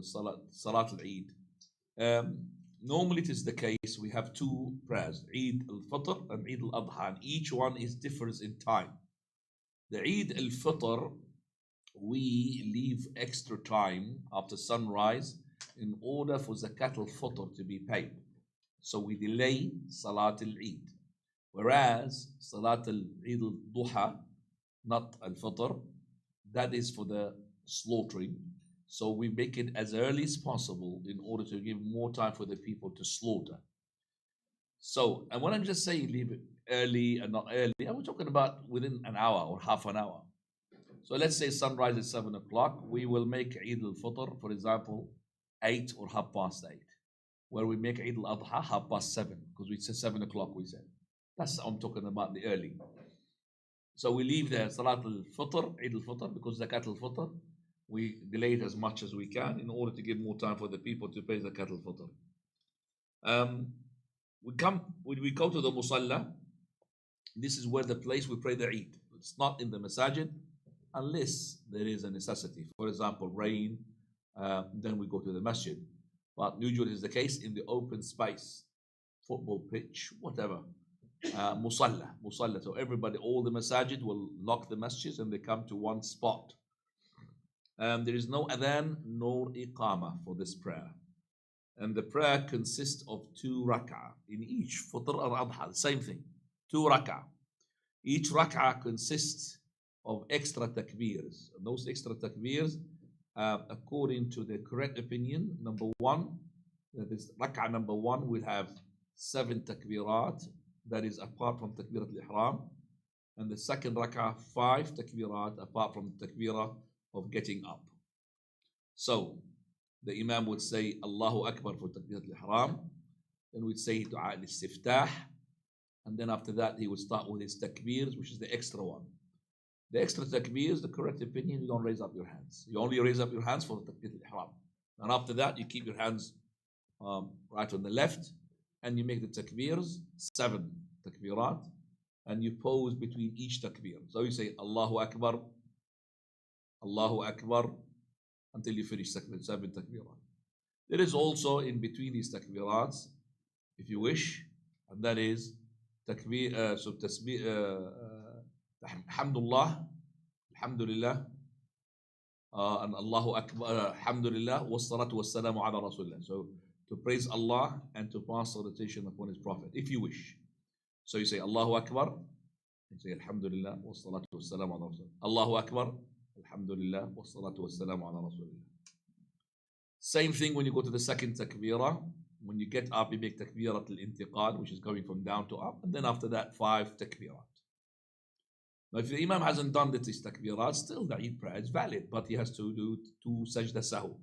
Salat al-Eid. Normally it is the case we have two prayers, Eid al-Fitr and Eid al-Adha, and each one is differs in time. The Eid al-Fitr, we leave extra time after sunrise in order for Zakat al-Fitr to be paid. So we delay Salat al-Eid. Whereas Salat al-Eid al-Duha, not al-Fitr, that is for the slaughtering. So we make it as early as possible in order to give more time for the people to slaughter. So, and when I'm just saying leave it early and not early, I'm talking about within an hour or half an hour. So let's say sunrise at 7 o'clock. We will make Eid al-Fitr, for example, 8 or 8:30. Where we make Eid al-Adha 7:30, because we said 7 o'clock, we said. That's, I'm talking about the early. So we leave the Salat al-Fitr, Eid al-Fitr, because Zakat al-Fitr, we delay it as much as we can in order to give more time for the people to pay Zakat al-Fitr. When we go to the Musalla, this is where the place we pray the Eid. It's not in the Masajid unless there is a necessity. For example, rain, then we go to the Masjid. But usually is the case in the open space, football pitch, whatever. Musalla. So everybody, all the Masajid will lock the masjids and they come to one spot. There is no adhan nor iqama for this prayer. And the prayer consists of 2 rak'ah in each Fitr or Adha, same thing, 2 rak'ah. Each rak'ah consists of extra takbirs. And those extra takbirs, according to the correct opinion, number 1, that is rak'ah number 1 will have 7 takbirat, that is apart from takbirat al-ihram. And the second rak'ah, 5 takbirat apart from the takbirah of getting up. So the Imam would say Allahu Akbar for Takbirat al-Ihram, then we'd say Dua al-Istiftah, and then after that he would start with his takbirs, which is the extra one. The extra takbirs, the correct opinion, you don't raise up your hands. You only raise up your hands for Takbirat al-Ihram. And after that you keep your hands right on the left, and you make the takbirs, 7 takbirat, and you pause between each takbir. So you say Allahu Akbar, Allahu Akbar, until you finish 7 takbirat. There is also in between these takbirats, if you wish, and that is takbir, Alhamdulillah, Alhamdulillah, and Allahu Akbar, Alhamdulillah, wassalatu wassalamu ala Rasulillah. So to praise Allah and to pass salutation upon His Prophet, if you wish. So you say Allahu Akbar, you say Alhamdulillah, wassalatu wassalamu ala Rasulillah. Allahu Akbar, Alhamdulillah, wassalatu wassalamu ala Rasulillah. Same thing when you go to the second takbirah. When you get up, you make takbirat al-intiqal, which is going from down to up, and then after that 5 takbirat. Now if the Imam hasn't done these takbirat, still the Eid prayer is valid, but he has to do 2 sajda sahu.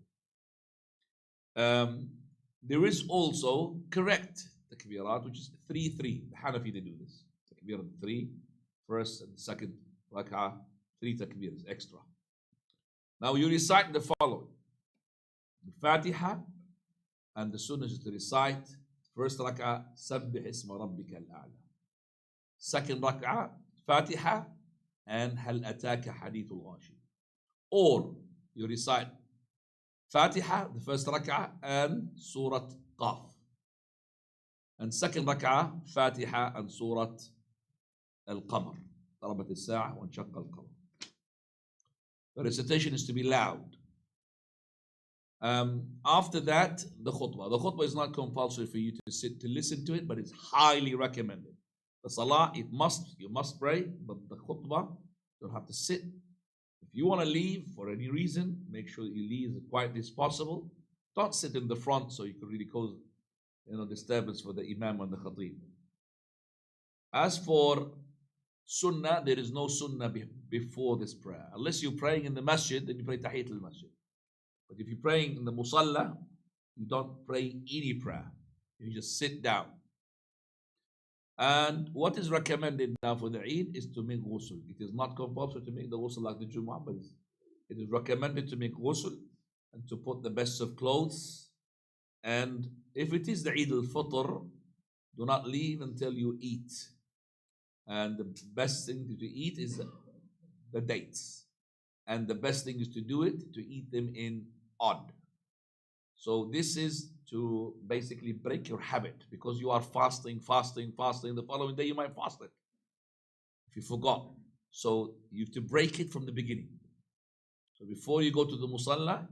There is also correct takbirat, which is 3-3. The Hanafi, they do this. Takbirat 3, first and second rak'ah, 3 takbirs extra. Now you recite the following: the Fatiha, and the Sunnah is to recite first rak'ah, Sabbih isma rabbika al-a'la. Second rak'ah, Fatiha and Hal ataka hadithul ghashiya. Or you recite Fatiha, the first rak'ah, and Surah Qaf. And second rak'ah, Fatiha and Surah Al-Qamar. ضربت الساعة وانشق القمر. The recitation is to be loud. After that, the khutbah. The khutbah is not compulsory for you to sit to listen to it, but it's highly recommended. The salah, you must pray, but the khutbah, you don't have to sit. If you want to leave for any reason, make sure you leave as quietly as possible. Don't sit in the front so you can really cause disturbance for the imam and the khatib. As for sunnah, there is no sunnah before this prayer. Unless you're praying in the masjid, then you pray tahiyyat al-masjid. But if you're praying in the musalla, you don't pray any prayer. You just sit down. And what is recommended now for the Eid is to make ghusl. It is not compulsory to make the ghusl like the Jumu'ah, but it is recommended to make ghusl and to put the best of clothes. And if it is the Eid al-Fitr, do not leave until you eat. And the best thing to eat is the dates. And the best thing is to do it, to eat them in odd. So this is to basically break your habit, because you are fasting. The following day you might fast it if you forgot. So you have to break it from the beginning. So before you go to the musalla,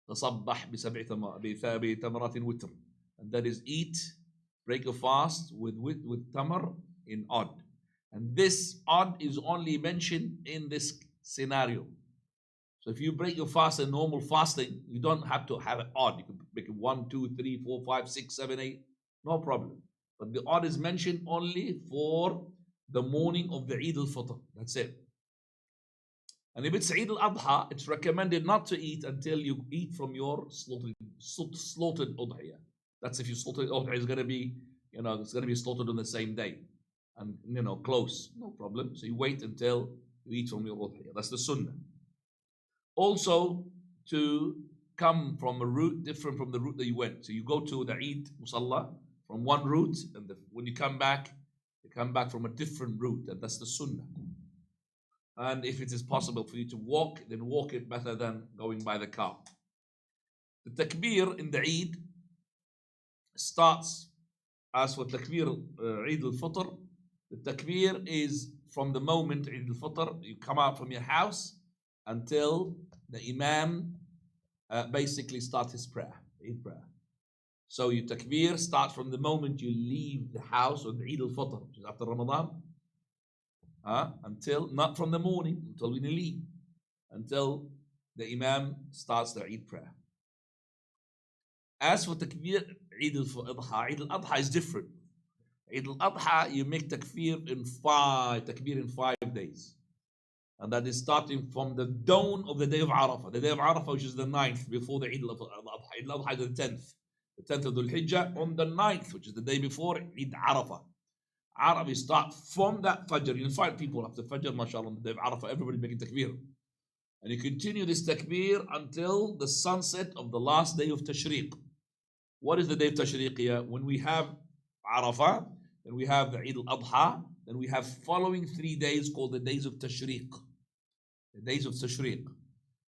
تصبح بتمرات witr, and that is eat, break your fast with tamar in odd. And this odd is only mentioned in this scenario. So if you break your fast in normal fasting, you don't have to have it odd. You can make it 1, 2, 3, 4, 5, 6, 7, 8, no problem. But the odd is mentioned only for the morning of the Eid al-Fitr. That's it. And if it's Eid al-Adha, it's recommended not to eat until you eat from your slaughtered udhiyah. That's if you slaughtered udhiyah is going to be, it's going to be slaughtered on the same day, and close, no problem. So you wait until you eat from your udhiyah. That's the sunnah. Also, to come from a route different from the route that you went. So you go to the Eid Musalla from one route, and when you come back from a different route, and that's the sunnah. And if it is possible for you to walk, then walk it better than going by the car. The takbir in the Eid starts, as for takbir Eid al-Fitr, the takbir is from the moment Eid al-Fitr, you come out from your house until the Imam basically starts his prayer, Eid prayer. So your takbir starts from the moment you leave the house on Eid al-Fitr, which is after Ramadan, until, not from the morning, until we leave, until the Imam starts the Eid prayer. As for takbir Eid al-Adha is different. Eid al-Adha, you make takbir in 5 days. And that is starting from the dawn of the day of Arafah. The day of Arafah, which is the 9th, before the Eid al-Adha. Eid al-Adha is the 10th. The 10th of Dhul Hijjah, on the 9th, which is the day before Eid Arafah. Arafah, start from that Fajr. You'll find people after Fajr, mashallah, on the day of Arafah, everybody making takbir. And you continue this takbir until the sunset of the last day of Tashriq. What is the day of Tashriq here? When we have Arafah, then we have the Eid al-Adha, then we have following 3 days called the days of Tashriq. The days of Tashriq.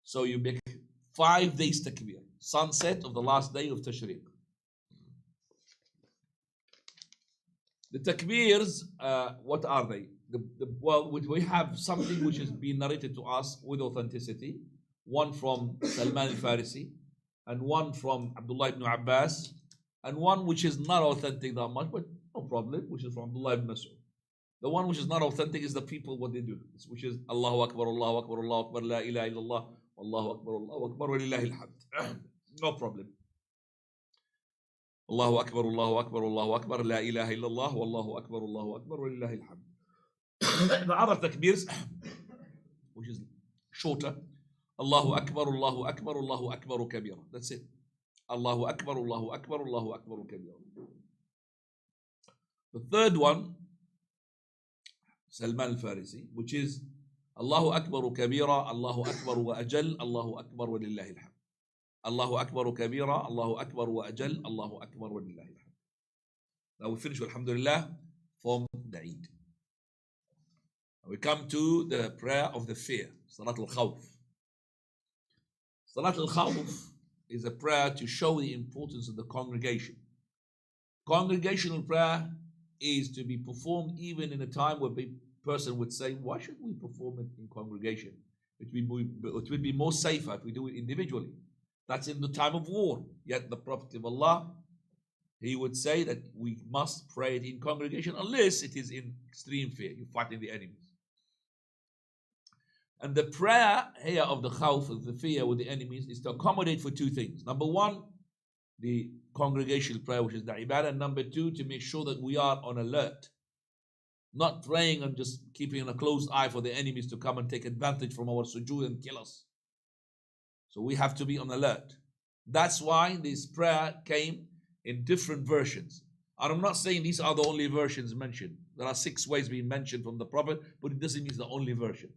So you make 5 days takbir. Sunset of the last day of Tashriq. The takbirs, what are they? Well, we have something which has been narrated to us with authenticity. One from Salman al-Farisi, and one from Abdullah ibn Abbas, and one which is not authentic that much, but no problem, which is from Abdullah ibn Mas'ud. The one which is not authentic is the people, what they do, which is Allahu Akbar, Allahu Akbar, Allahu Akbar, La ilaha illallah, Allahu Akbar, Allahu Akbar, wa lillahi alhamd. No problem. Allahu Akbar, Allahu Akbar, Allahu Akbar, La ilaha illallah, Wallahu Akbar, Allahu Akbar, wa lillahi alhamd. The other takbirs, which is shorter, Allahu Akbar, Allahu Akbar, Allahu Akbar kabira. That's it. Allahu Akbar, Allahu Akbar, Allahu Akbar kabira. The third one, Salman al-Farisi, which is Allahu Akbar kabira, Allahu Akbar wa ajal, Allahu Akbar wa lillahi alhamd. Allahu Akbar kabira, Allahu Akbar wa ajal, Allahu Akbar wa lillahi alhamd. Now we finish, alhamdulillah, from the Eid. We come to the prayer of the fear, Salat al-Khawf. Salat al-Khawf is a prayer to show the importance of the congregation. Congregational prayer is to be performed even in a time where a person would say, why should we perform it in congregation? It would be more safer if we do it individually. That's in the time of war. Yet the Prophet of Allah, he would say that we must pray it in congregation unless it is in extreme fear. You're fighting the enemies. And the prayer here of the khawf, of the fear with the enemies, is to accommodate for 2 things. Number 1, the congregational prayer, which is the ibadah. And number 2, to make sure that we are on alert. Not praying and just keeping a closed eye for the enemies to come and take advantage from our sujood and kill us. So we have to be on alert. That's why this prayer came in different versions. And I'm not saying these are the only versions mentioned. There are 6 ways being mentioned from the Prophet, but it doesn't mean it's the only version.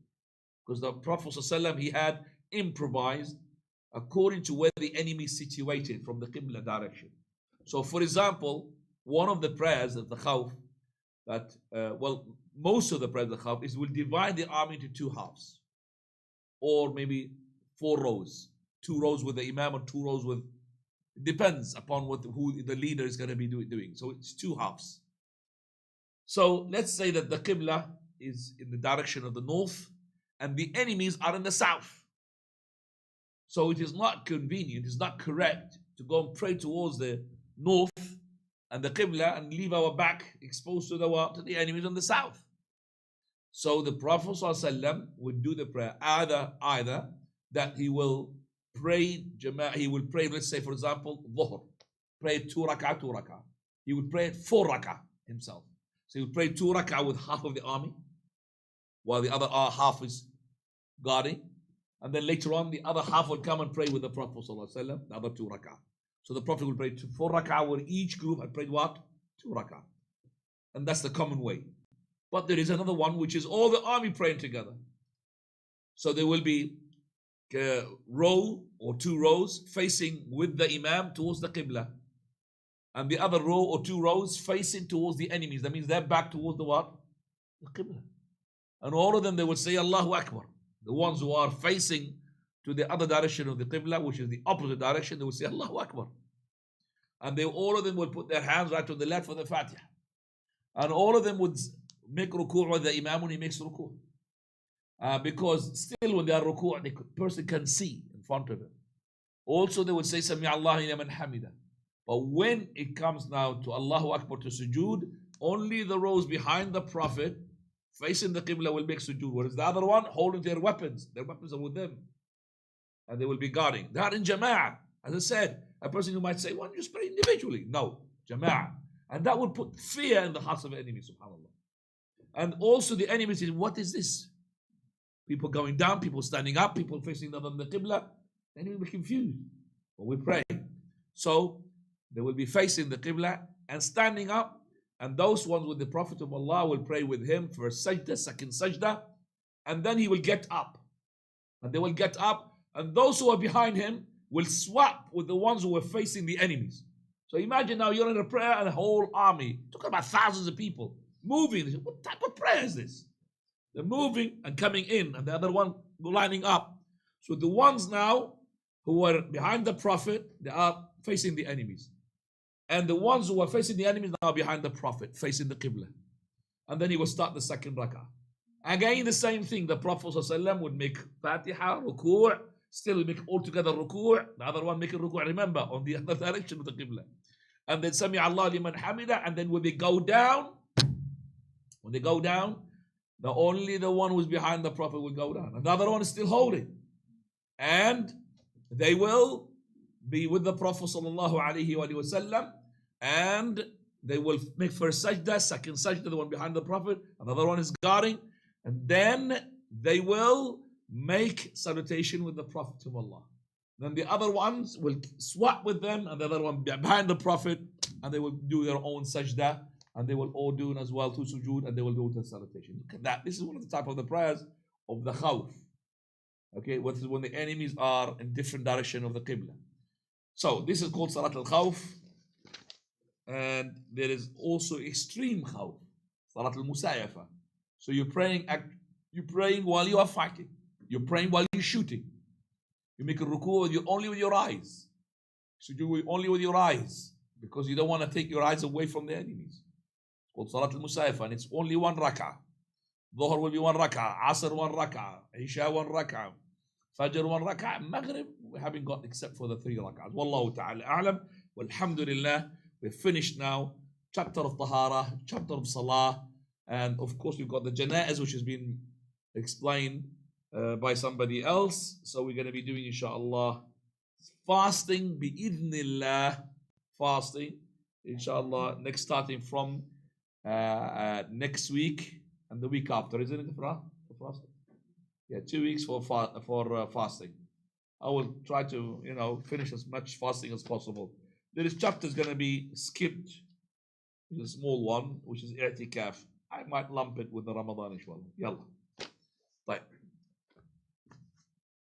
Because the Prophet ﷺ, he had improvised according to where the enemy is situated from the Qibla direction. So for example, one of the prayers of the Khawf, that, most of the prayers of the Khawf is will divide the army into 2 halves. Or maybe 4 rows. 2 rows with the Imam and 2 rows with It depends upon who the leader is going to be doing. So it's two halves. So let's say that the Qibla is in the direction of the north and the enemies are in the south. So it is not convenient, it's not correct to go and pray towards the north and the Qibla and leave our back exposed to the enemies on the south. So the Prophet ﷺ would do the prayer either that he will pray, let's say for example, Dhuhr, pray 2 rak'ah. He would pray 4 rak'ah himself. So he would pray 2 rak'ah with half of the army, while the other half is guarding. And then later on, the other half would come and pray with the Prophet ﷺ, the other 2 rak'ah. So the Prophet would pray 4 rak'ah, where each group had prayed what? 2 rak'ah. And that's the common way. But there is another one, which is all the army praying together. So there will be a row or 2 rows facing with the Imam towards the Qibla. And the other row or 2 rows facing towards the enemies. That means they're back towards the what? The Qibla. And all of them, they would say Allahu Akbar. The ones who are facing to the other direction of the Qibla, which is the opposite direction, they would say Allahu Akbar. And all of them would put their hands right on the left for the Fatiha. And all of them would make ruku' with the Imam when he makes ruku'. Because still when they are ruku', the person can see in front of him. Also they would say Sami Allahu liman hamida. But when it comes now to Allahu Akbar to sujood, only the rows behind the Prophet facing the Qibla will make sujood. Whereas the other one holding their weapons are with them. And they will be guarding. That in Jama'ah. As I said, a person who might say, well, just pray individually. No, Jama'ah. And that would put fear in the hearts of the enemy, subhanAllah. And also the enemy says, what is this? People going down, people standing up, people facing the Qibla. The enemy will be confused. But we pray. So they will be facing the Qibla and standing up. And those ones with the Prophet of Allah will pray with him for a sajda, second sajda. And then he will get up. And they will get up. And those who are behind him will swap with the ones who are facing the enemies. So imagine now you're in a prayer and a whole army, talking about thousands of people, moving. What type of prayer is this? They're moving and coming in, and the other one lining up. So the ones now who are behind the Prophet, they are facing the enemies. And the ones who are facing the enemies now are behind the Prophet, facing the Qibla. And then he will start the second rak'ah. Again, the same thing. The Prophet ﷺ would make Fatiha, ruku', still make all together ruku', the other one making ruku', remember, on the other direction of the Qibla. And then Sami Allah liman hamida, and then when they go down, only the one who's behind the Prophet will go down. Another one is still holding. And they will be with the Prophet ﷺ, and they will make first sajda, second sajda, the one behind the Prophet, another one is guarding, and then they will make salutation with the Prophet of Allah. Then the other ones will swap with them, and the other one behind the Prophet, and they will do their own sajda, and they will all do as well to sujood, and they will do the salutation. Look at that. This is one of the type of the prayers of the khawf. Okay, what is when the enemies are in different direction of the Qibla. So this is called Salat al-Khawf. And there is also extreme khawf, Salat al-Musayafa. So you're praying while you are fighting. You're praying while you're shooting. You make a ruku' only with your eyes. So do it only with your eyes, because you don't want to take your eyes away from the enemies. It's called Salat al-Musayafa, and it's only 1 rak'ah. Dhuhr will be 1 rak'ah, Asr 1 rak'ah, Isha 1 rak'ah, Fajr 1 rak'ah, Maghrib we haven't got except for the 3 rak'ahs. Wallahu ta'ala a'lam. Walhamdulillah, we've finished now chapter of Tahara, chapter of Salah, and of course we've got the Janaiz, which has been explained by somebody else. So we're going to be doing inshallah fasting bi'idhnillah, fasting inshallah starting from next week and the week after, isn't it? For fasting? Yeah, 2 weeks for fasting. I will try to finish as much fasting as possible. There is chapters going to be skipped, a small one, which is i'tikaf. I might lump it with the Ramadan inshallah. Yalla. Right.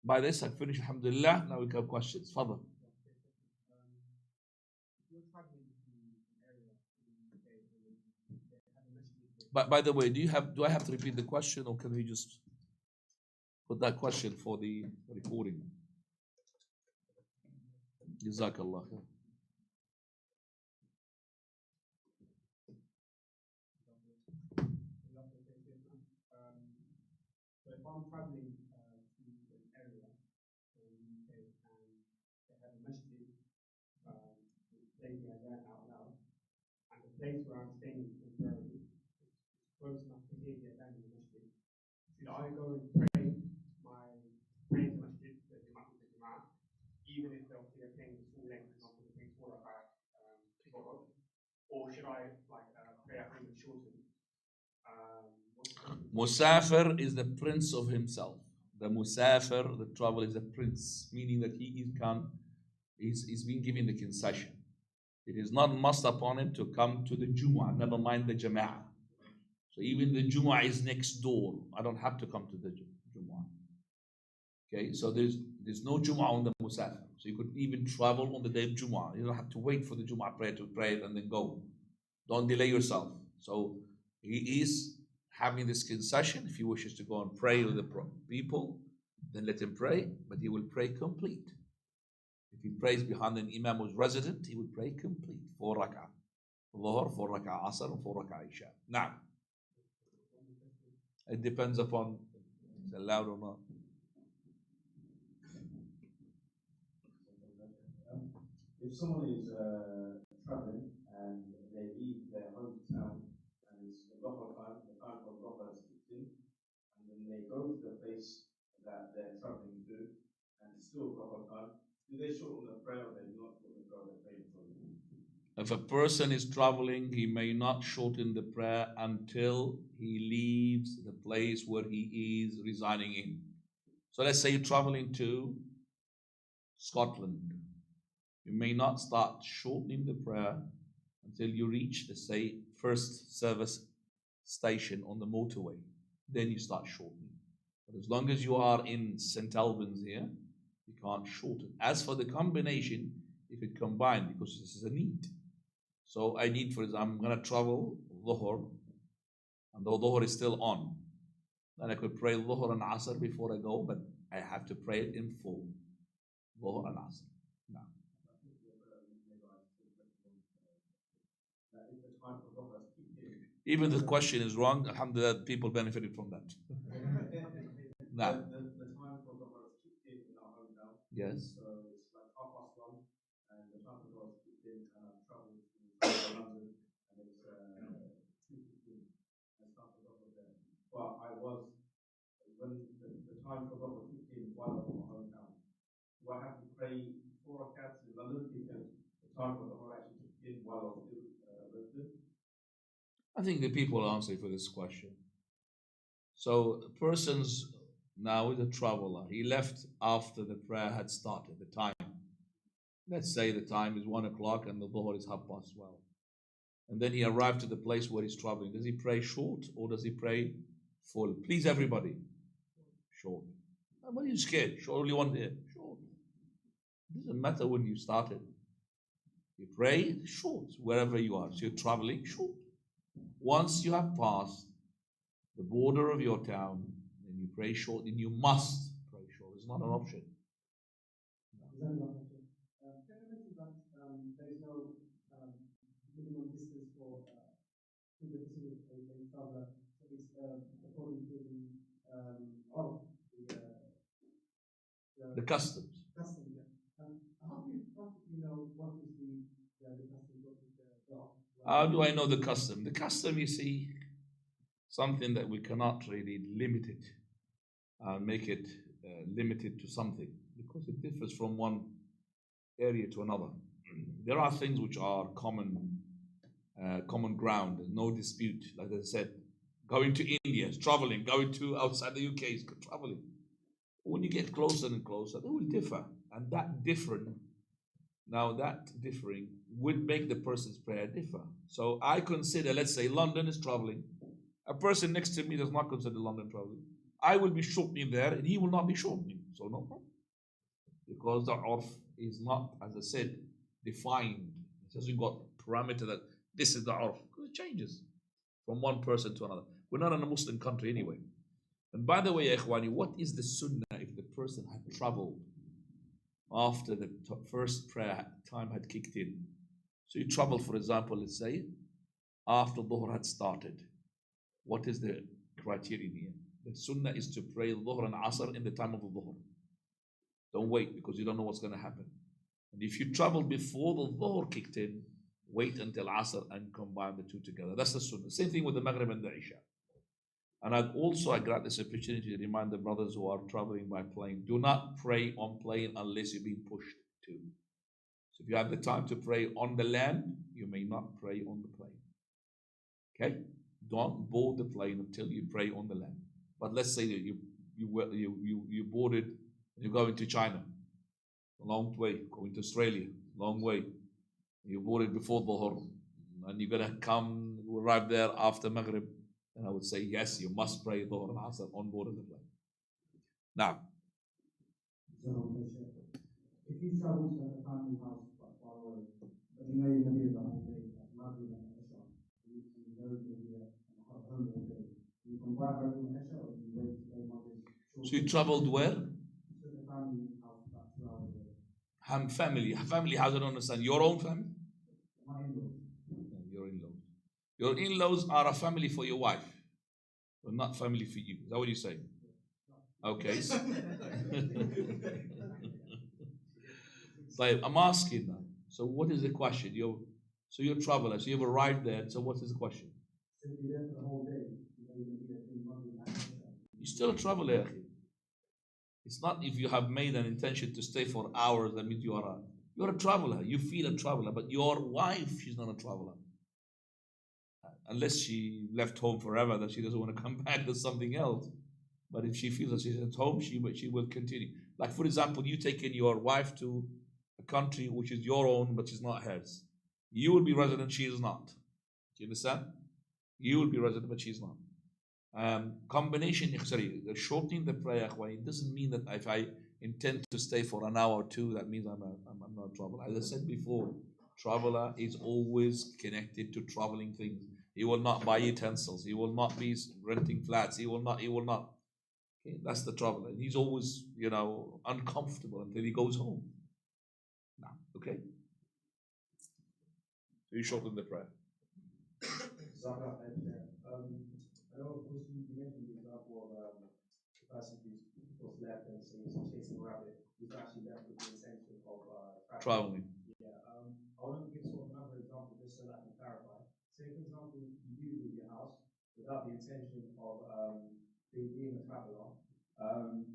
By this I finish, alhamdulillah. Now we have questions. Fadl. But by the way, do I have to repeat the question, or can we just put that question for the recording? Jazakallah. I'm traveling to an area in the UK and they have a masjid which plays the adhan out loud, and the place where I'm staying temporarily is close enough to hear the adhan in the masjid, should I go and pray in the masjid, the Jama'ah, even if they're playing the full length, for example, they're playing 4 rak'ah, Dhuhr, or should I pray at home and shorten? Musafir is the prince of himself. The Musafir, the travel, is a prince, meaning that he's been given the concession. It is not must upon him to come to the Jumu'ah, never mind the Jama'ah. So even the Jumu'ah is next door. I don't have to come to the Jumu'ah. Okay, so there's no Jumu'ah on the Musafir. So you could even travel on the day of Jumu'ah. You don't have to wait for the Jumu'ah prayer to pray it and then go. Don't delay yourself. So he is having this concession. If he wishes to go and pray with the people, then let him pray, but he will pray complete. If he prays behind an imam who's resident, he will pray complete. 4 rak'ah. Dhuhr, 4 rak'ah Asr, and 4 rak'ah Isha. Now, it depends upon is it allowed or not. If someone is traveling and they leave their hometown and it's Dhuhr time, the time for Dhuhr is kicked in, and then they go to the place that they're traveling to, and it's still Dhuhr time, do they shorten the prayer or they do not shorten the prayer they pray before? If a person is traveling, he may not shorten the prayer until he leaves the place where he is residing in. So let's say you're traveling to Scotland. You may not start shortening the prayer until you reach the first service station on the motorway. Then you start shortening. But as long as you are in St. Albans here, you can't shorten. As for the combination, if it combined, because this is a need. So I need, for example, I'm going to travel Dhuhr, and the Dhuhr is still on. Then I could pray Dhuhr and Asr before I go, but I have to pray it in full. Dhuhr and Asr. No. Even the question is wrong. Alhamdulillah, people benefited from that. No. The time for Dhuhr is kicked in our hometown. Yes. So it's like 1:30, and the time for Dhuhr is kicked in, and I'm traveling to London, and it's 2:15. It's time for Dhuhr there. But when the time for Dhuhr kicked in while I was in my hometown, do I have to pray 4 rakats in London because the time for Dhuhr actually kicked in while I was still resident? I think the people will answer for this question. So a person's now is a traveler. He left after the prayer had started, the time. Let's say the time is 1 o'clock and the Dhuhr is 12:30. And then he arrived to the place where he's traveling. Does he pray short or does he pray full? Please, everybody. Short. What are you scared? Short, only one there. Short. It doesn't matter when you started. You pray short wherever you are. So you're traveling short. Once you have passed the border of your town, then you pray short, then you must pray short. It's not an option. Can you mention that there is no minimum distance for to the facility a traveler? So it's according to the The customs. Custom, yeah. How do you know what is the custom? What is the How do I know the custom? The custom, you see, something that we cannot really limit it, make it limited to something, because it differs from one area to another. There are things which are common ground, there's no dispute. Like I said, going to India is traveling, going to outside the UK is traveling. When you get closer and closer, they will differ. And that differing would make the person's prayer differ. So I consider, let's say London is traveling. A person next to me does not consider London traveling. I will be shortening there and he will not be shortening. So no problem. Because the urf is not, as I said, defined. It hasn't got parameter that this is the urf. Because it changes from one person to another. We're not in a Muslim country anyway. And by the way, Ikhwani, what is the sunnah if the person had traveled after the first prayer time had kicked in? So you travel, for example, let's say, after Dhuhr had started. What is the criterion here? The sunnah is to pray Dhuhr and Asr in the time of the Dhuhr. Don't wait because you don't know what's going to happen. And if you travel before the Dhuhr kicked in, wait until Asr and combine the two together. That's the sunnah. Same thing with the Maghrib and the Isha. And I grant this opportunity to remind the brothers who are traveling by plane, do not pray on plane unless you're being pushed to. So if you have the time to pray on the land, you may not pray on the plane. Okay? Don't board the plane until you pray on the land. But let's say that you boarded, you're going to China, a long way, going to Australia, long way. You boarded before Dhuhr, and you're going to arrive there after Maghrib. And I would say, yes, you must pray Dhuhr and Asr on board of the plane. Now, if you travel to a family house quite far away, but you know you're going to be there the whole day, like Maghrib and Isha, and you know you're going to be there and have home all day, do you combine Maghrib and Isha, or do you wait to play Maghrib? So you traveled where? To the family house about 2 hours away. Family house, I don't understand. Your own family? My in-laws. Your in-laws. Your in-laws are a family for your wife, but not family for you. Is that what you're saying? Okay. So I'm asking now. So what is the question? You're a traveler. So you've arrived there. So what is the question? So if you're there for the whole day, you know you're going to be there doing Maghrib and Isha. You're still a traveler. It's not if you have made an intention to stay for hours, that means you're a traveler. You feel a traveler, but your wife, she's not a traveler. Unless she left home forever, that she doesn't want to come back to something else. But if she feels that she's at home, she will continue. Like, for example, you taking your wife to a country which is your own, but she's not hers. You will be resident, she is not. Do you understand? You will be resident, but she's not. Shortening the prayer, it doesn't mean that if I intend to stay for an hour or two, that means I'm not a traveler. As I said before, traveler is always connected to traveling things. He will not buy utensils. He will not be renting flats. He will not. Okay, that's the traveler. He's always, uncomfortable until he goes home. Now, okay? So you shorten the prayer. I know, of course, you mentioned the example of the person who's left and say he's chasing a rabbit, who's actually left with the intention of traveling. Yeah. I want to give sort of another example just so that I can clarify. Say, for example, you do leave your house without the intention of being a traveler, and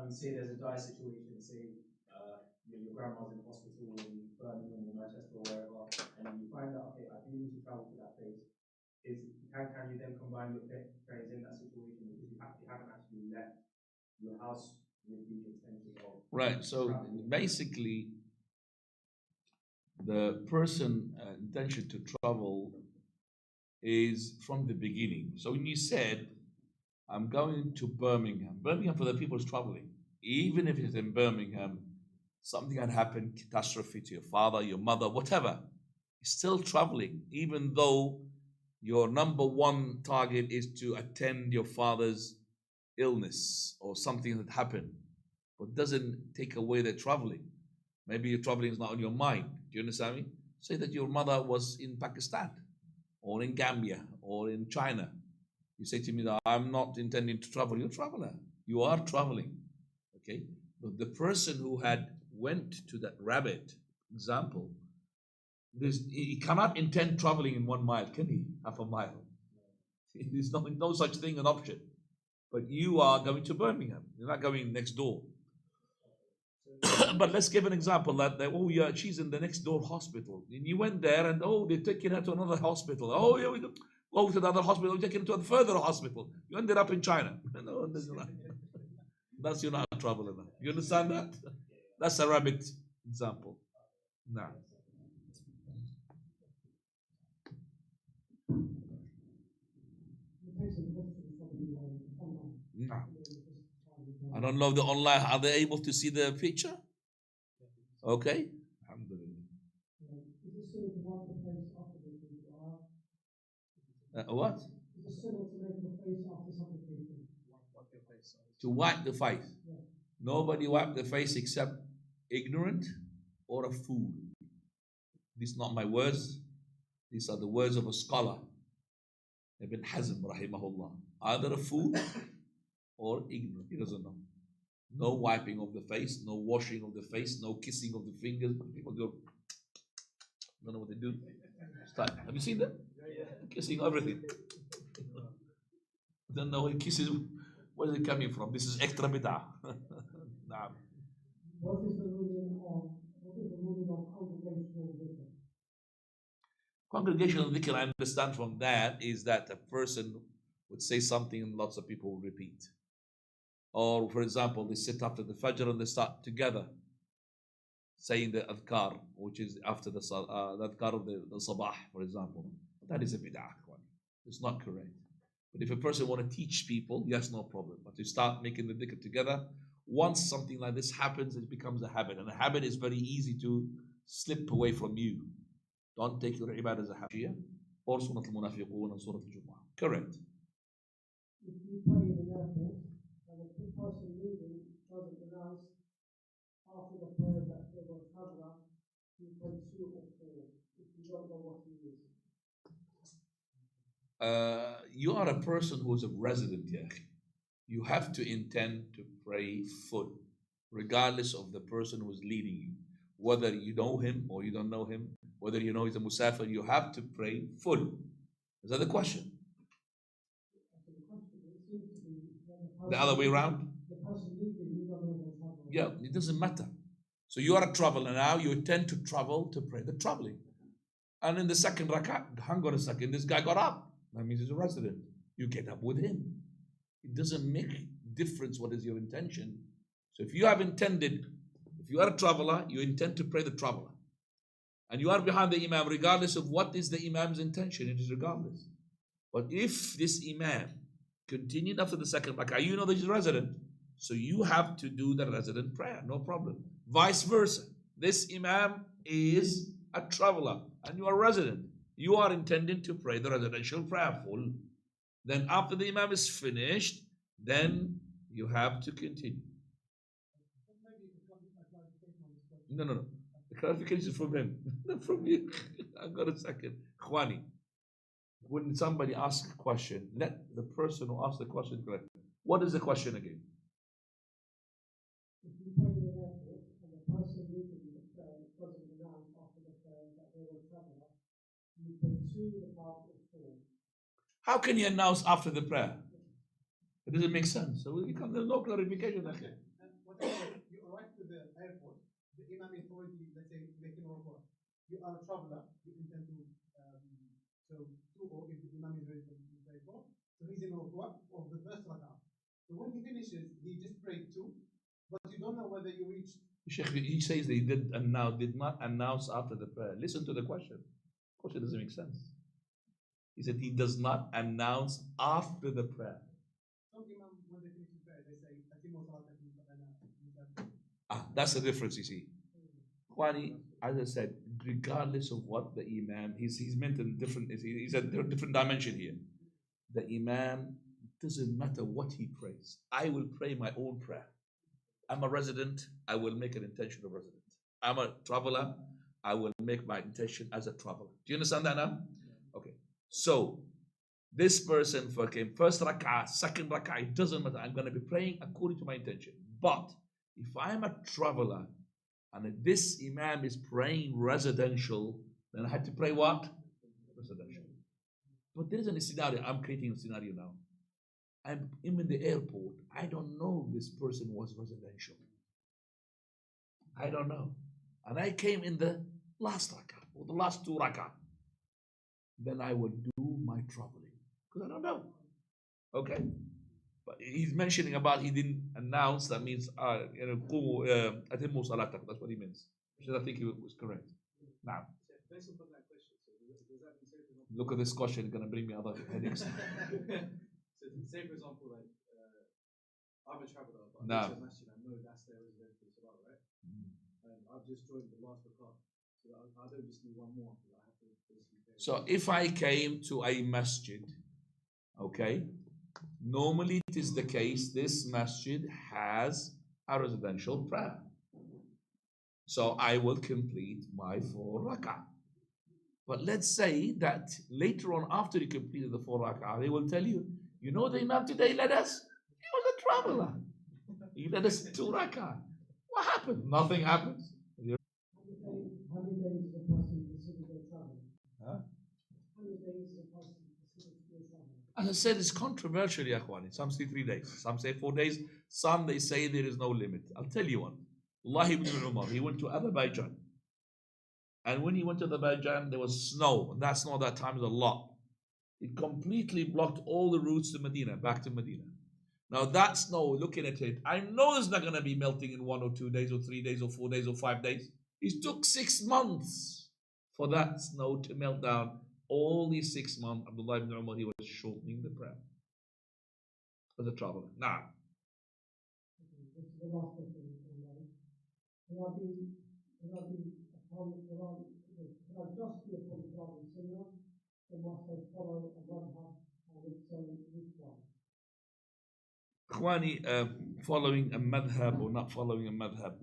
say there's a dire situation, say your grandma's in hospital in Birmingham or Manchester or wherever, and you find out, okay, I do need to travel to that place. Can you then combine your prayers in that situation because you haven't actually left your house with the intention of right? So traveling. Basically, the person intention to travel is from the beginning. So when you said, I'm going to Birmingham for the people who's traveling, even if it's in Birmingham, something had happened, catastrophe to your father, your mother, whatever, you're still traveling, even though your number one target is to attend your father's illness or something that happened, but doesn't take away the traveling. Maybe your traveling is not on your mind. Do you understand me? Say that your mother was in Pakistan or in Gambia or in China. You say to me that I'm not intending to travel. You're a traveler. You are traveling. Okay? But the person who had went to that rabbit example, he cannot intend traveling in 1 mile, can he? Half a mile. There's no such thing an option. But you are going to Birmingham. You're not going next door. But let's give an example that she's in the next door hospital. And you went there and they're taking her to another hospital. Oh, yeah, we go to the other hospital, we're taking her to a further hospital. You ended up in China. No, that's you're not a traveler now. You understand that? That's a rabbit example. Now. No. I don't know the online. Are they able to see the picture? Okay. Alhamdulillah. What? To wipe the face. Nobody wipe the face except ignorant or a fool. These are not my words. These are the words of a scholar. Ibn Hazm, rahimahullah. Either a fool or ignorant. He doesn't know. No wiping of the face, no washing of the face, no kissing of the fingers. People go, don't know what they do. Start. Have you seen that? Kissing everything. Don't know what kisses. Where is it coming from? This is extra bid'ah. Nah. What is the meaning of congregational dhikr? Congregational dhikr, I understand from that, is that a person would say something and lots of people will repeat. Or, for example, they sit after the Fajr and they start together saying the adhkar, which is after the adhkar of the sabah, for example. That is a bid'ah. It's not correct. But if a person want to teach people, yes, no problem. But to start making the dhikr together, once something like this happens, it becomes a habit. And a habit is very easy to slip away from you. Don't take your ibadah as a habit. Or Surah Al-Munafiqun and Surah Al-Jumu'ah. Correct. If you pray in an airport and the person leaving doesn't announce after the prayer that they were traveler, you pray 2 or 4. If you don't know what he is. You are a person who is a resident here. You have to intend to pray full, regardless of the person who is leading you. Whether you know him or you don't know him, whether you know he's a musafir, you have to pray full. Is that the question? The other way around? The person leaving, you don't know they're traveling. Yeah, it doesn't matter. So you are a traveler now, you intend to travel to pray the traveling. And in the second rakat, hang on a second, this guy got up. That means he's a resident. You get up with him. It doesn't make difference what is your intention. So if you have intended, if you are a traveler, you intend to pray the traveler. And you are behind the imam, regardless of what is the imam's intention, it is regardless. But if this imam continued after the second rak'ah, you know that he's a resident. So you have to do the resident prayer, no problem. Vice versa. This imam is a traveler and you are a resident. You are intending to pray the residential prayer full. Then after the imam is finished, then you have to continue. No. The clarification is from him, not from you. I've got a second. Khwani, when somebody asks a question, let the person who asks the question correct. What is the question again? If you pray in an airport and the person leaving the prayer doesn't announce after the prayer that they were traveler, you pray 2 or 4. How can you announce after the prayer? It doesn't make sense. So there's no clarification. You arrive to the airport, the imam is already, let's say, making a report. You are a traveler, you intend to, so 2 or if the imam is ready to pray 4, so he's in ruku' of the first rak'ah. So when he finishes, he just prayed 2, but you don't know whether you reached. Shaykh, he says they did not announce after the prayer. Listen to the question. The question doesn't make sense. He said he does not announce after the prayer. Some imam, when they finish the prayer, they say, That's the difference, you see. Khwani, as I said, regardless of what the imam, he's meant in different, he's a different dimension here. The imam, doesn't matter what he prays. I will pray my own prayer. I'm a resident, I will make an intention of resident. I'm a traveler, I will make my intention as a traveler. Do you understand that now? Okay. So, this person came first rak'ah, second rak'ah, it doesn't matter. I'm going to be praying according to my intention. But, if I'm a traveler, and this imam is praying residential, then I had to pray what? Residential. But there is a scenario, I'm creating a scenario now. I'm in the airport. I don't know this person was residential. I don't know. And I came in the last rak'ah, or the last 2 rak'ah. Then I will do my traveling. Because I don't know. Okay? But he's mentioning about he didn't announce, that means, atimmu salatak. That's what he means. Which I think he was correct. Now, Based upon that question, so does that mean, say, for example, look at this question, it's going to bring me other headaches. So say for example, like I'm a traveler, but No. I go to a masjid, I know that's their residential salah, right? And I've just joined the last rak'ah, so I don't just need one more. I have to basically pay. So if I came to a masjid, okay, normally it is the case this masjid has a residential prayer. So I will complete my 4 rak'ah. But let's say that later on, after you completed the 4 rak'ah, they will tell you, you know, the Imam today led us? He was a traveler. He led us 2 rak'ah. What happened? Nothing happened. How many days is a person considered a traveler? Huh? How many days is a person considered to be a traveler? As I said, it's controversial, ya akhwani. Some say 3 days, some say 4 days, some they say there is no limit. I'll tell you one. Allah ibn Umar, he went to Azerbaijan. And when he went to Azerbaijan, there was snow. And that snow that time was a lot. It completely blocked all the routes to Medina, back to Medina. Now that snow, looking at it, I know it's not going to be melting in 1 or 2 days or 3 days or 4 days or 5 days. It took 6 months for that snow to melt down. All these 6 months, Abdullah ibn Umar, he was shortening the prayer as a traveler. Now, This is the last question. Can I just be upon the Quran and Sunnah, or must I follow a madhab, and if so, which one? Ikhwani, following a madhab or not following a madhab.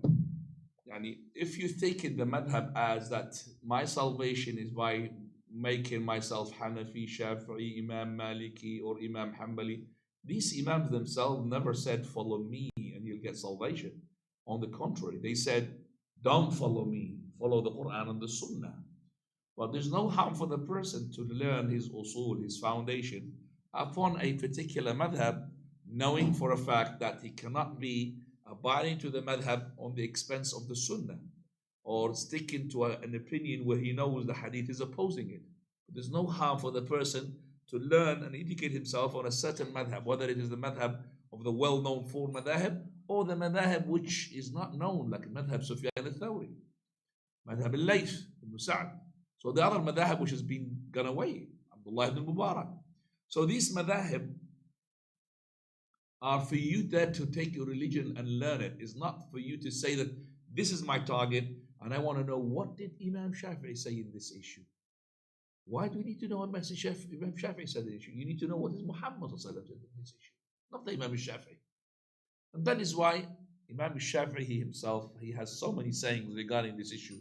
Yani, if you take it the madhab as that my salvation is by making myself Hanafi, Shafi'i, Imam Maliki or Imam Hanbali, these Imams themselves never said follow me and you'll get salvation. On the contrary, they said don't follow me, follow the Quran and the Sunnah. But there's no harm for the person to learn his usul, his foundation, upon a particular madhab, knowing for a fact that he cannot be abiding to the madhab on the expense of the Sunnah, or sticking to an opinion where he knows the hadith is opposing it. But there's no harm for the person to learn and educate himself on a certain madhab, whether it is the madhab of the well-known 4 madhab, or the madhab which is not known, like madhab Sufyan al-Thawri, madhab al-Layth, ibn Sa'd. So the other madhab which has been gone away, Abdullah ibn Mubarak. So these madhab are for you there to take your religion and learn it. It's not for you to say that this is my target and I want to know what did Imam Shafi'i say in this issue. Why do we need to know what Imam Shafi'i said in this issue? You need to know what is Muhammad said in this issue, not the Imam Shafi'i. And that is why Imam Shafi'i himself, he has so many sayings regarding this issue.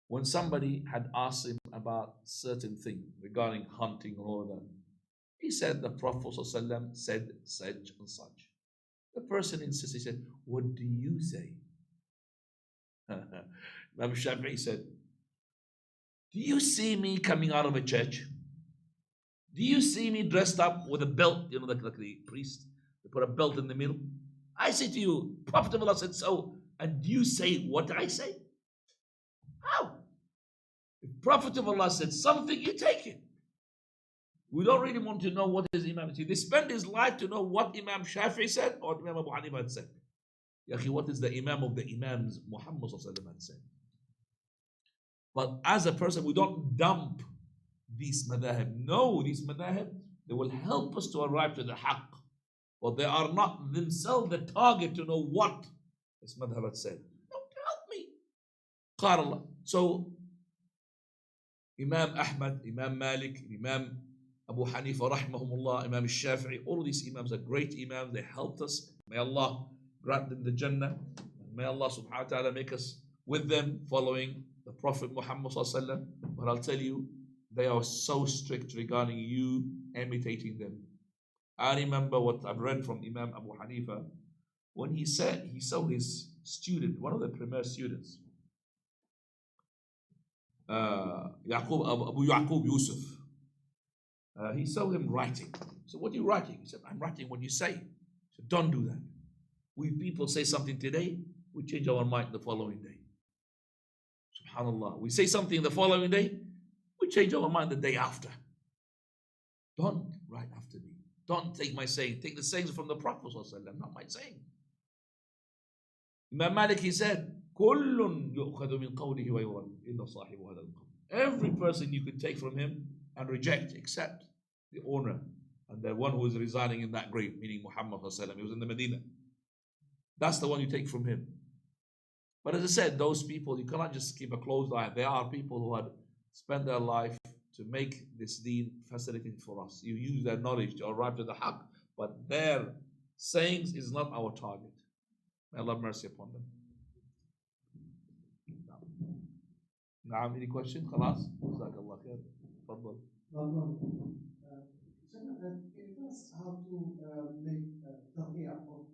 When somebody had asked him about certain thing regarding hunting and all of that, he said the Prophet ﷺ said such and such. The person insisted, he said, what do you say? Imam Shafi'i said, do you see me coming out of a church? Do you see me dressed up with a belt, you know, like the priest, they put a belt in the middle? I say to you, Prophet of Allah said so, and you say what I say? How? If Prophet of Allah said something, you take it. We don't really want to know what his Imam said. They spend his life to know what Imam Shafi'i said or Imam Abu Hanifa had said. Yaqi, what is the Imam of the Imams Muhammad had said? But as a person, we don't dump these madhab. No, these madhab, they will help us to arrive to the haqq. But they are not themselves the target to know what this madhab had said. Don't help me. Qala Allah. So, Imam Ahmad, Imam Malik, Imam Abu Hanifa, rahimahumullah, Imam Shafi'i, all of these Imams are great Imams. They helped us. May Allah grant them the Jannah. May Allah subhanahu wa ta'ala make us with them following the Prophet Muhammad sallallahu alaihi wasallam. But I'll tell you, they are so strict regarding you imitating them. I remember what I've read from Imam Abu Hanifa when he said he saw his student, one of the premier students, Abu Yaqub Yusuf. He saw him writing. So what are you writing? He said, I'm writing what you say. He said, don't do that. We people say something today, we change our mind the following day. Subhanallah. We say something the following day, we change our mind the day after. Don't write after me. Don't take my saying. Take the sayings from the Prophet, not my saying. Imam Malik, he said, every person you could take from him and reject except the owner and the one who is residing in that grave, meaning Muhammad. He was in the Medina. That's the one you take from him. But as I said, those people, you cannot just keep a closed eye. There are people who had spent their life to make this deen facilitated for us. You use their knowledge to arrive to the haqq, but their sayings is not our target. May Allah have mercy upon them. نعم any question خلاص جزاك الله خير تفضل. No problem. Can you tell us how to make تضييع of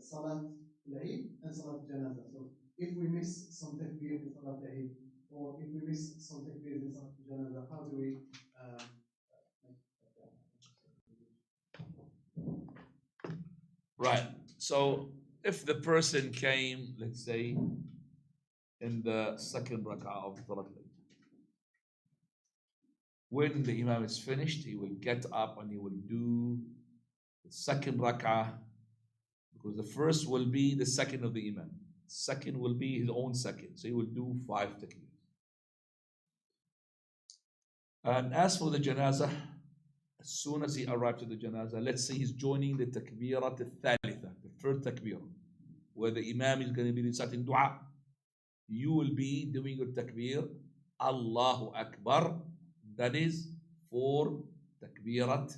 Salat al-Eid and Salat al-Janaza? So if we miss some takbir in Salat al-Eid or if we miss some takbir in Salat al-Janaza, how do we make that? Right. So if the person came, let's say, in the second rak'ah of Salat al-Eid, when the Imam is finished, he will get up and he will do the second rak'ah, because the first will be the second of the Imam. Second will be his own second. So he will do 5 takbir. And as for the janazah, as soon as he arrives to the janazah, let's say he's joining the takbirat al-thalitha, the third takbir, where the Imam is going to be reciting dua. You will be doing your takbir, Allahu Akbar. That is for takbirat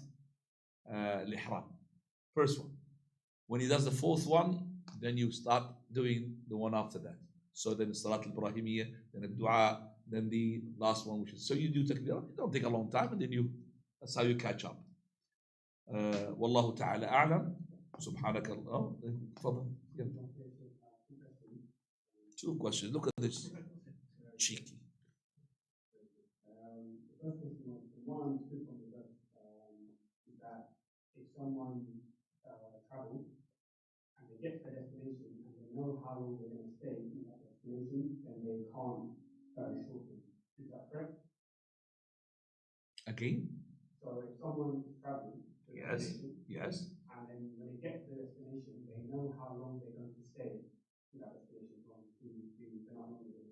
al-ihram. First one. When he does the fourth one, then you start doing the one after that. So then Salat al-Ibrahimiyya, then the dua, then the last one, which is, so you do takbir. It don't take a long time, and then that's how you catch up. Wallahu ta'ala a'lam. Subhanak Allah. Tfadal. Two questions. Look at this. Cheeky. The first question was the one took from the verse is that if someone travels and they get to the destination and they know how long they're going to stay in that destination, then they can't shorten. Is that correct? Again? So if someone is traveling to the destination, Yes. and then when they get to the destination, they know how long they're going to stay in that destination.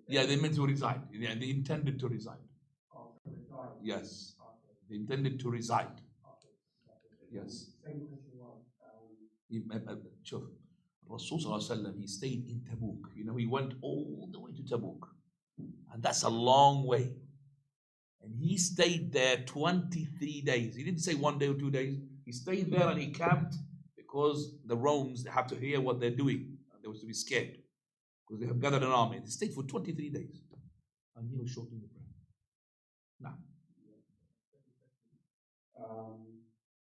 Yeah, they meant to reside. Yeah, they intended to reside. Oh, to reside. Yes. Okay. They intended to reside. Okay. Yes. Second question was. شوف الرسول صلى الله عليه وسلم, he stayed in Tabuk. You know, he went all the way to Tabuk, and that's a long way. And he stayed there 23 days. He didn't say 1 day or 2 days. He stayed there and he camped because the Romans have to hear what they're doing. And they was to be scared because they have gathered an army. They stayed for 23 days, and he was shortening the prayer. Now,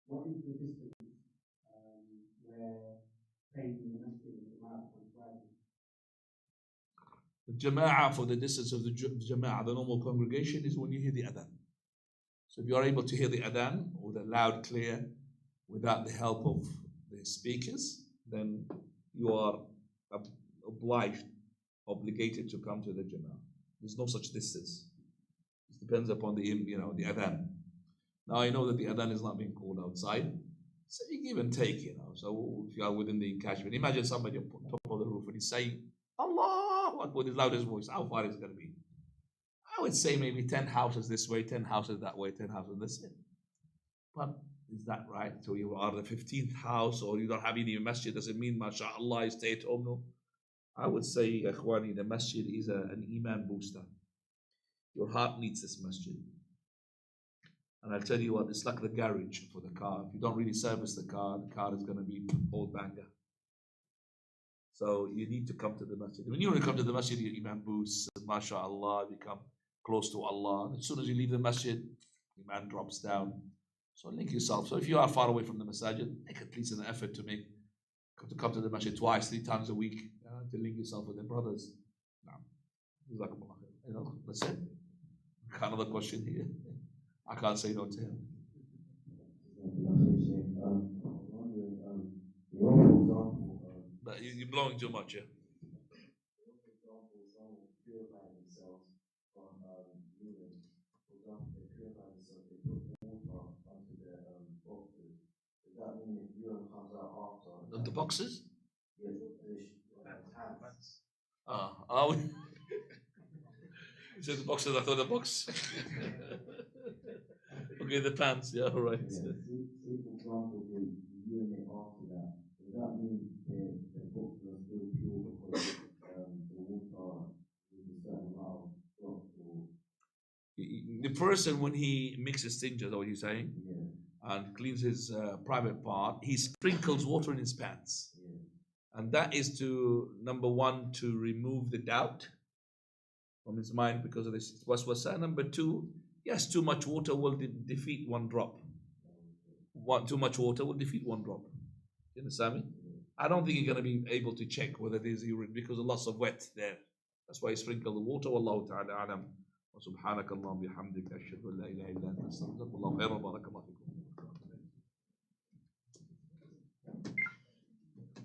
what is the distance where praying in the masjid and Jama'ah becomes wajib? The Jama'ah, for the distance of the Jama'ah, the normal congregation, is when you hear the adhan. So if you are able to hear the adhan with a loud, clear, without the help of the speakers, then you are obligated to come to the Jama'ah. There's no such distance. It depends upon the adhan. Now I know that the adhan is not being called outside, so you give and take, So if you are within the encashment, imagine somebody on top of the roof and he's saying Allah with his loudest voice. How far is it going to be? I would say maybe 10 houses this way, 10 houses that way, 10 houses this way. But is that right? So you are the 15th house, or you don't have any masjid, doesn't mean mashallah you stay at home. No. I would say, Akhwani, the masjid is an iman booster. Your heart needs this masjid. And I'll tell you what, it's like the garage for the car. If you don't really service the car is going to be old banger. So you need to come to the masjid. When you come to the masjid, your iman boosts, and mashallah, become close to Allah. And as soon as you leave the masjid, iman drops down. So link yourself. So if you are far away from the masjid, make at least an effort to come to the masjid twice, 3 times a week, to link yourself with the brothers. That's it. Another question here. I can't say no to him. But you're blowing too much, yeah? For example, someone purified themselves from urine. For example, they purified themselves, they put water onto their boxes. Does that mean if urine comes out after? The boxes? Yes, the pants. Are we? You said the boxes, I thought the box. Okay, the pants, yeah, all right. Yeah, say for example, they urinate after that. Does that mean the boxes are still pure because the water is a certain amount of drop? The person, when he mixes things, is what you're saying? Yeah. And cleans his private part, he sprinkles water in his pants. Yeah. And that is to, number one, to remove the doubt from his mind because of this waswasa. Number two, yes, too much water will defeat one drop. Too much water will defeat one drop. You understand me? I don't think you're going to be able to check whether there's urine because of lots of wet there. That's why you sprinkle the water. Wallahu ta'ala alam. وسبحانك اللهم وبحمدك أشهد أن لا إله إلا أنت أستغفرك والله خير وبارك الله